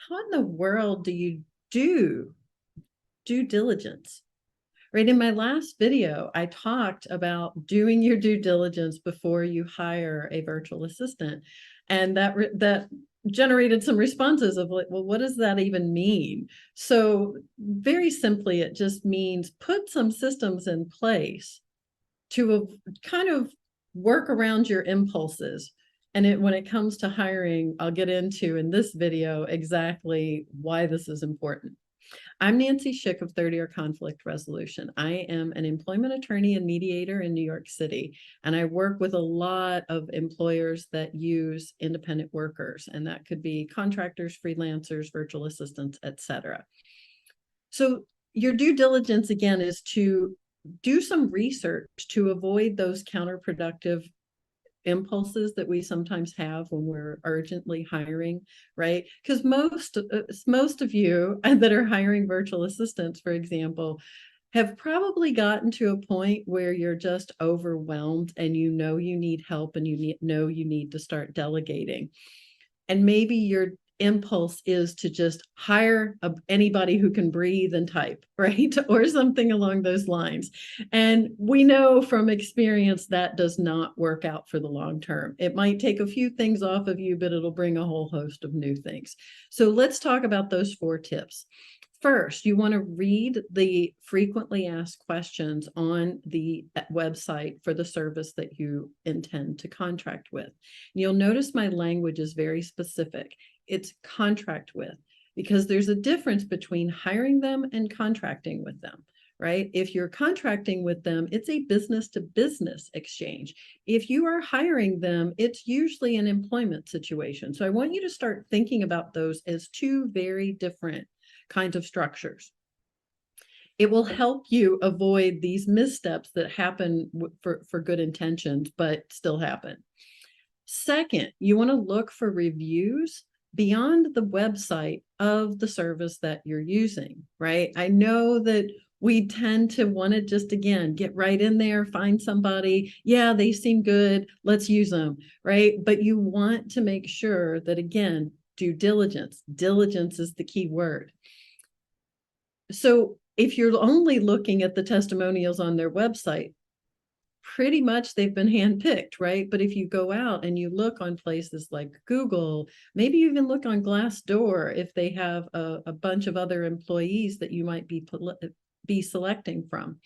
how in the world do you do due diligence? Right. In my last video, I talked about doing your due diligence before you hire a virtual assistant. And that generated some responses of like, well, what does that even mean? So very simply, it just means put some systems in place to kind of work around your impulses. And when it comes to hiring, I'll get into in this video exactly why this is important. I'm Nancy Schick of 30-Year Conflict Resolution. I am an employment attorney and mediator in New York City, and I work with a lot of employers that use independent workers, and that could be contractors, freelancers, virtual assistants, etc. So your due diligence, again, is to do some research to avoid those counterproductive impulses that we sometimes have when we're urgently hiring, right? Because most of you that are hiring virtual assistants, for example, have probably gotten to a point where you're just overwhelmed and you know you need help and know you need to start delegating. And maybe your impulse is to just hire anybody who can breathe and type, right? Or something along those lines. And we know from experience that does not work out for the long term. It might take a few things off of you, but it'll bring a whole host of new things. So let's talk about those 4 tips. First, you want to read the frequently asked questions on the website for the service that you intend to contract with. You'll notice my language is very specific. It's contract with, because there's a difference between hiring them and contracting with them, right? If you're contracting with them, it's a business to business exchange. If you are hiring them, it's usually an employment situation. So I want you to start thinking about those as 2 very different kinds of structures. It will help you avoid these missteps that happen for good intentions, but still happen. Second, you want to look for reviews beyond the website of the service that you're using, right? I know that we tend to want to just, again, get right in there, find somebody. Yeah, they seem good. Let's use them, right? But you want to make sure that, again, due diligence. Diligence is the key word. So if you're only looking at the testimonials on their website, pretty much they've been handpicked, right? But if you go out and you look on places like Google, maybe you even look on Glassdoor if they have a bunch of other employees that you might be selecting from.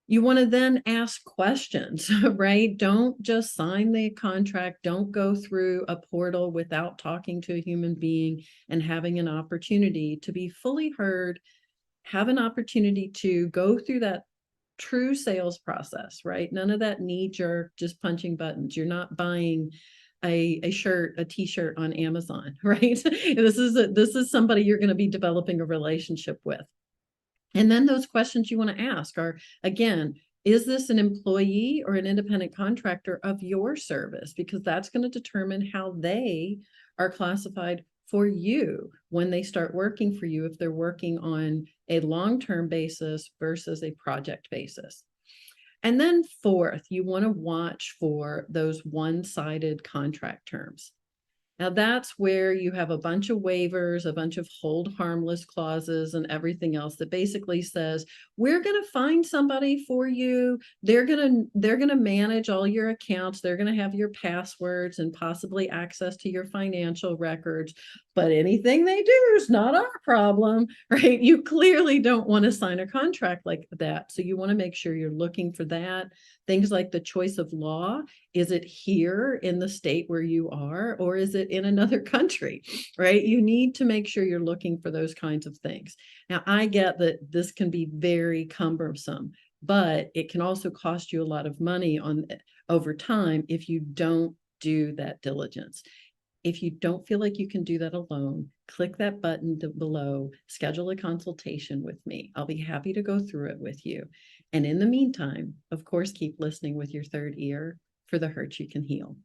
You want to then ask questions, right? Don't just sign the contract. Don't go through a portal without talking to a human being and having an opportunity to be fully heard, have an opportunity to go through that true sales process, right? None of that knee jerk, just punching buttons. You're not buying a t-shirt on Amazon, right? This is somebody you're going to be developing a relationship with. And then those questions you want to ask are, again, is this an employee or an independent contractor of your service? Because that's going to determine how they are classified for you when they start working for you, if they're working on a long-term basis versus a project basis. And then fourth, you want to watch for those one-sided contract terms. Now that's where you have a bunch of waivers, a bunch of hold harmless clauses and everything else that basically says, we're going to find somebody for you. They're going to manage all your accounts. They're going to have your passwords and possibly access to your financial records. But anything they do is not our problem, right? You clearly don't want to sign a contract like that. So you want to make sure you're looking for that. Things like the choice of law. Is it here in the state where you are, or is it in another country, right? You need to make sure you're looking for those kinds of things. Now, I get that this can be very cumbersome, but it can also cost you a lot of money over time if you don't do that diligence. If you don't feel like you can do that alone, click that button below, schedule a consultation with me. I'll be happy to go through it with you. And in the meantime, of course, keep listening with your third ear for the hurt you can heal.